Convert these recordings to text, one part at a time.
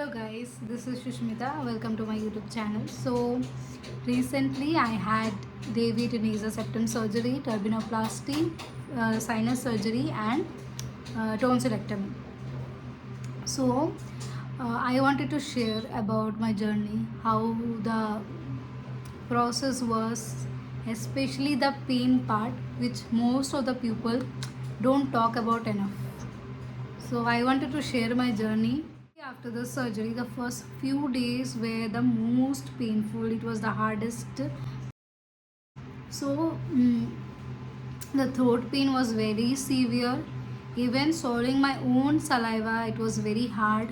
Hello guys, this is Shushmita. Welcome to my YouTube channel. So recently I had Deviated Nasal Septum surgery, Turbinoplasty, sinus surgery and Tonsillectomy. So I wanted to share about my journey, how the process was, especially the pain part, which most of the people don't talk about enough. So I wanted to share my journey. After the surgery, the first few days were the most painful. It was the hardest. So the throat pain was very severe. Even swallowing my own saliva, it was very hard.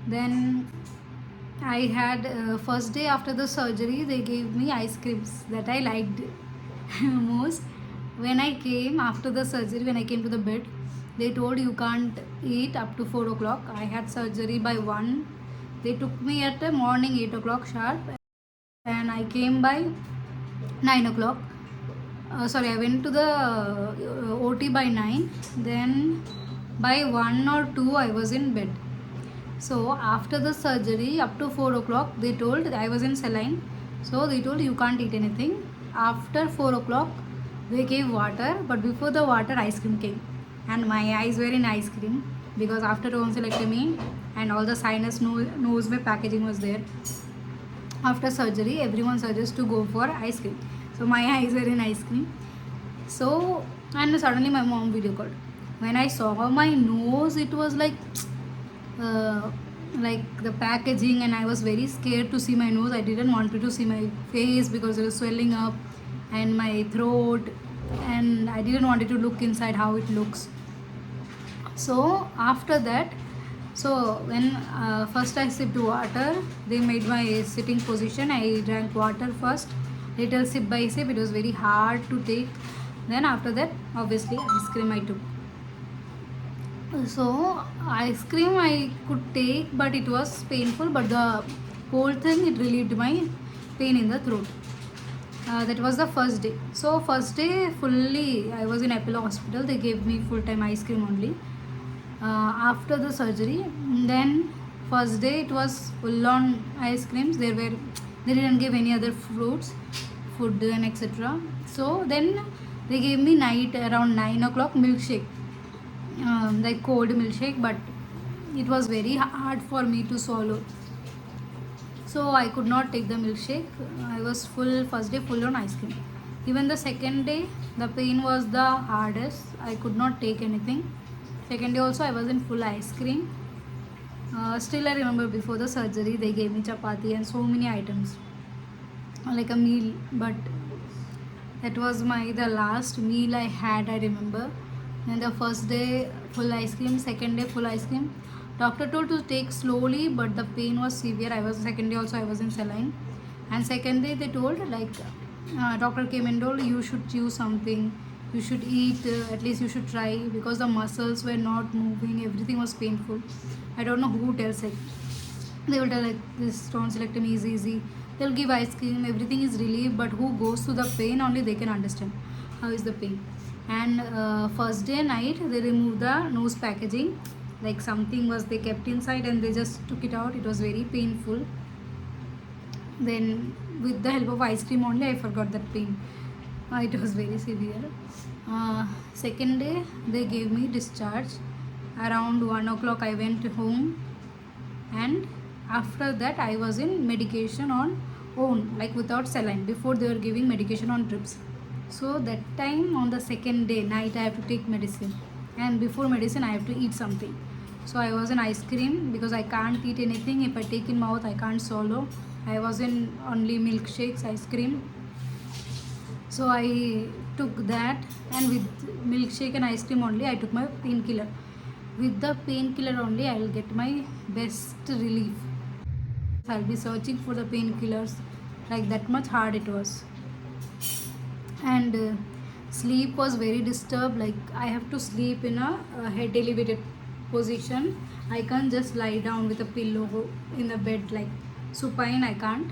Then I had first day after the surgery, they gave me ice creams that I liked most. When I came after the surgery, when I came to the bed, they told you can't eat up to 4 o'clock. I had surgery by 1. They took me at the morning 8 o'clock sharp and I came by 9 o'clock. I went to the OT by 9. Then by 1 or 2 I was in bed. So after the surgery up to 4 o'clock they told I was in saline. So they told you can't eat anything. After 4 o'clock they gave water, but before the water ice cream came. And my eyes were in ice cream because after tonsillectomy and all the sinus nose my packaging was there. After surgery everyone suggests to go for ice cream. So my eyes were in ice cream. So and suddenly my mom video called. When I saw my nose, it was like the packaging, and I was very scared to see my nose. I didn't want to see my face because it was swelling up and my throat, and I didn't want to look inside how it looks. So after that, so when first I sipped water, they made my sitting position. I drank water first, little sip by sip. It was very hard to take. Then after that, obviously ice cream I took. So ice cream I could take, but it was painful. But the whole thing, it relieved my pain in the throat. That was the first day. So first day fully I was in Apollo hospital. They gave me full time ice cream only. After the surgery, then first day it was full on ice creams. They didn't give any other fruits, food and etc. So then they gave me night around 9 o'clock milkshake, like cold milkshake, but it was very hard for me to swallow. So I could not take the milkshake. I was first day full on ice cream. Even the second day, the pain was the hardest. I could not take anything. Second day also I was in full ice cream. Still I remember before the surgery they gave me chapati and so many items, like a meal. But that was the last meal I had, I remember. And the first day full ice cream, second day full ice cream. Doctor told to take slowly, but the pain was severe. Second day also I was in saline. And second day they told doctor came and told you should chew something, you should eat, at least you should try, because the muscles were not moving, everything was painful. I don't know who tells it. They will tell this tonsillectomy is easy. They'll give ice cream, everything is relief, but who goes through the pain only they can understand how is the pain. And first day night they removed the nose packaging, like something was they kept inside and they just took it out. It was very painful. Then with the help of ice cream only I forgot that pain. It was very severe. Second day they gave me discharge. Around 1 o'clock I went home, and after that I was in medication on own, like without saline. Before they were giving medication on drips. So that time on the second day night I have to take medicine, and before medicine I have to eat something. So I was in ice cream because I can't eat anything. If I take in mouth I can't swallow. I was in only milkshakes, ice cream. So I took that, and with milkshake and ice cream only I took my painkiller. With the painkiller only I will get my best relief. I'll be searching for the painkillers, like that much hard it was. And sleep was very disturbed. Like I have to sleep in a head elevated position. I can't just lie down with a pillow in the bed like supine. I can't.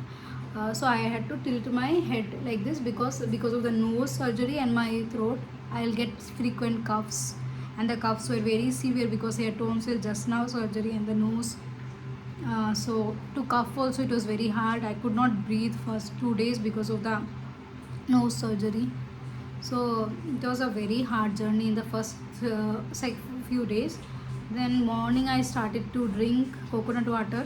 So I had to tilt my head like this because of the nose surgery and my throat. I'll get frequent coughs, and the coughs were very severe because I had tonsil just now surgery and the nose. So to cough also it was very hard. I could not breathe first 2 days because of the nose surgery. So it was a very hard journey in the first few days. Then morning I started to drink coconut water,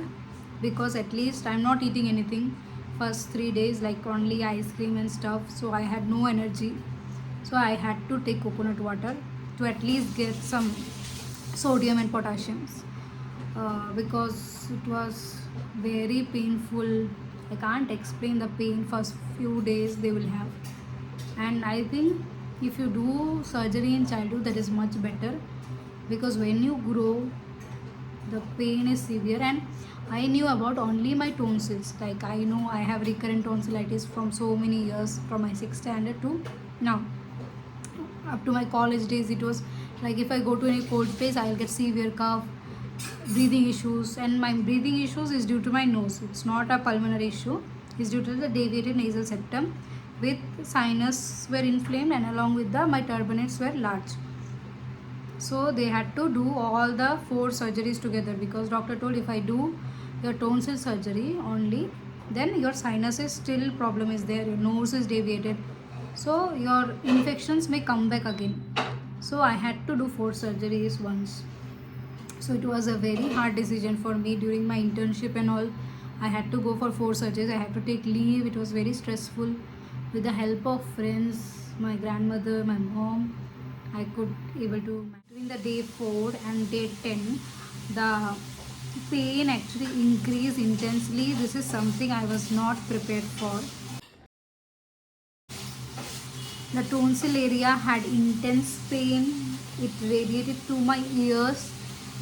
because at least I'm not eating anything first 3 days, like only ice cream and stuff. So I had no energy. So I had to take coconut water to at least get some sodium and potassiums, because it was very painful. I can't explain the pain first few days they will have. And I think if you do surgery in childhood, that is much better, because when you grow the pain is severe. And I knew about only my tonsils, like I know I have recurrent tonsillitis from so many years, from my 6th standard to now. Up to my college days, it was like if I go to any cold place, I'll get severe cough, breathing issues. And my breathing issues is due to my nose, it's not a pulmonary issue. It's due to the deviated nasal septum, with sinus were inflamed, and along with the my turbinates were large. So they had to do all the 4 surgeries together, because doctor told if I do your tonsil surgery only, then your sinuses still problem is there, your nose is deviated, so your infections may come back again. So I had to do 4 surgeries once. So it was a very hard decision for me during my internship and all. I had to go for 4 surgeries. I had to take leave. It was very stressful. With the help of friends, my grandmother, my mom, I could able to. During the day 4 and day 10, the pain actually increased intensely. This is something I was not prepared for. The tonsil area had intense pain. It radiated to my ears.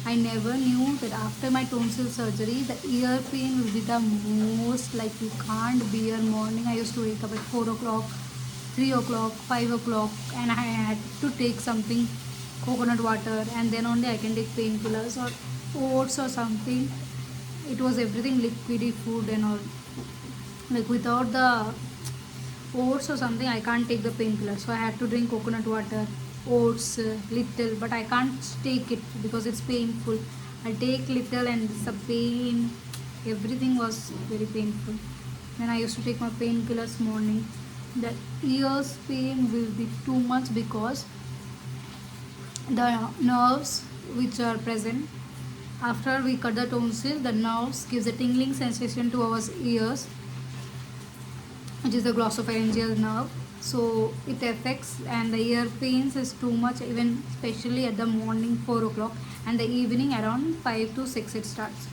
I never knew that after my tonsil surgery, the ear pain will be the most, like you can't bear. Morning, I used to wake up at 4 o'clock, 3 o'clock, 5 o'clock, and I had to take something, coconut water, and then only I can take painkillers or oats or something. It was everything liquidy food and all. Like without the oats or something, I can't take the painkiller. So I had to drink coconut water, oats, little, but I can't take it because it's painful. I take little and the pain, everything was very painful. Then I used to take my painkillers morning. The ears pain will be too much, because the nerves which are present after we cut the tonsil, the nerves gives a tingling sensation to our ears, which is the glossopharyngeal nerve. So it affects, and the ear pains is too much, even especially at the morning 4 o'clock, and the evening around 5 to 6 it starts.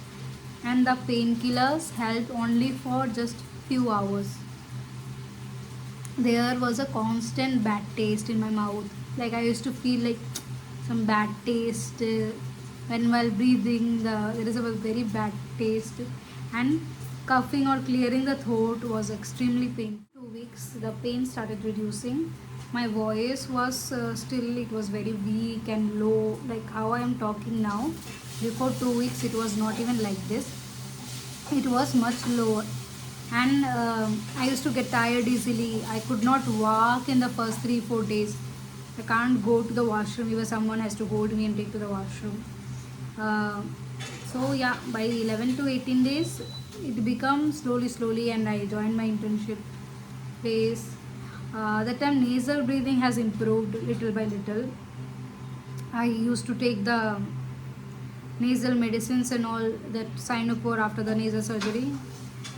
And the painkillers helped only for just few hours. There was a constant bad taste in my mouth. Like I used to feel like some bad taste when while breathing. There is a very bad taste, and coughing or clearing the throat was extremely painful. 2 weeks, the pain started reducing. My voice was still, it was very weak and low, like how I am talking now. Before 2 weeks, it was not even like this. It was much lower, and I used to get tired easily. I could not walk in the first 3-4 days. I can't go to the washroom, even someone has to hold me and take to the washroom. uh, so yeah, by 11 to 18 days it becomes slowly, and I joined my internship place. That time nasal breathing has improved little by little. I used to take the nasal medicines and all that signed up for after the nasal surgery,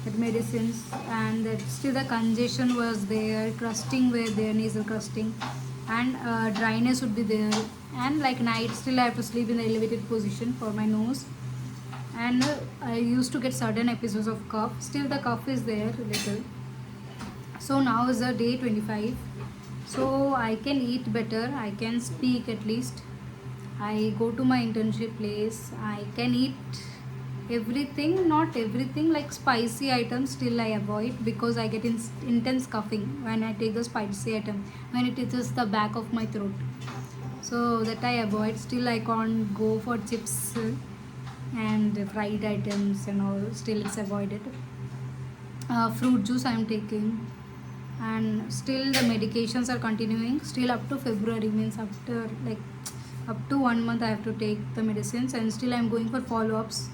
that medicines, and that still the congestion was there, crusting were there, nasal crusting, and dryness would be there. And like night still I have to sleep in the elevated position for my nose. And I used to get sudden episodes of cough. Still the cough is there little. So now is the day 25. So I can eat better, I can speak at least. I go to my internship place. I can eat everything, not everything, like spicy items still I avoid, because I get intense coughing when I take the spicy item, when it touches the back of my throat. So that I avoid. Still I can't go for chips and fried items and all. Still it's avoided. Fruit juice I am taking, and still the medications are continuing still up to February, means after like up to 1 month I have to take the medicines, and still I'm going for follow-ups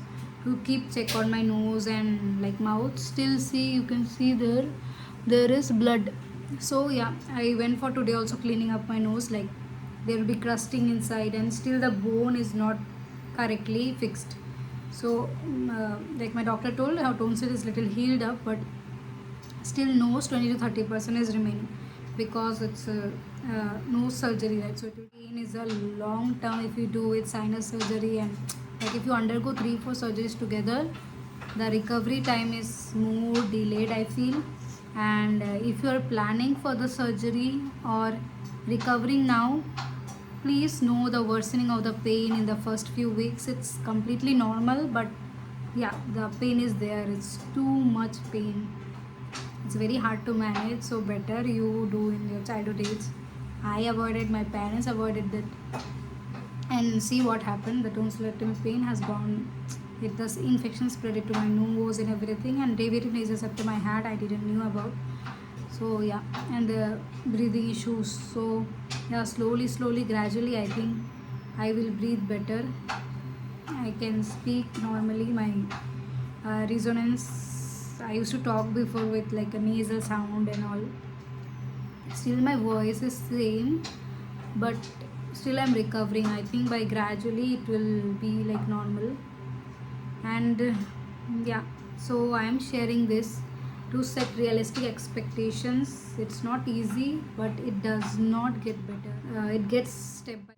to keep check on my nose and like mouth. Still see, you can see there is blood. So yeah, I went for today also cleaning up my nose. Like there will be crusting inside and still the bone is not correctly fixed. So like my doctor told, our tonsil is little healed up, but still nose 20 to 30% is remaining because it's a nose surgery, right? So pain is a long term if you do with sinus surgery, and like if you undergo 3-4 surgeries together, the recovery time is more delayed, I feel. And if you are planning for the surgery or recovering now, please know the worsening of the pain in the first few weeks. It's completely normal, but yeah, the pain is there. It's too much pain. It's very hard to manage, so better you do in your childhood age. I avoided, my parents avoided that, and see what happened. The tonsillectomy pain has gone. It does infection spread it to my nose and everything, and deviated nasal septum I had, I didn't knew about. So yeah, and the breathing issues. So yeah, slowly, gradually, I think I will breathe better. I can speak normally. My resonance, I used to talk before with like a nasal sound and all. Still my voice is same, but still I'm recovering. I think by gradually it will be like normal. And yeah, so I am sharing this to set realistic expectations. It's not easy, but it does not get better. It gets step by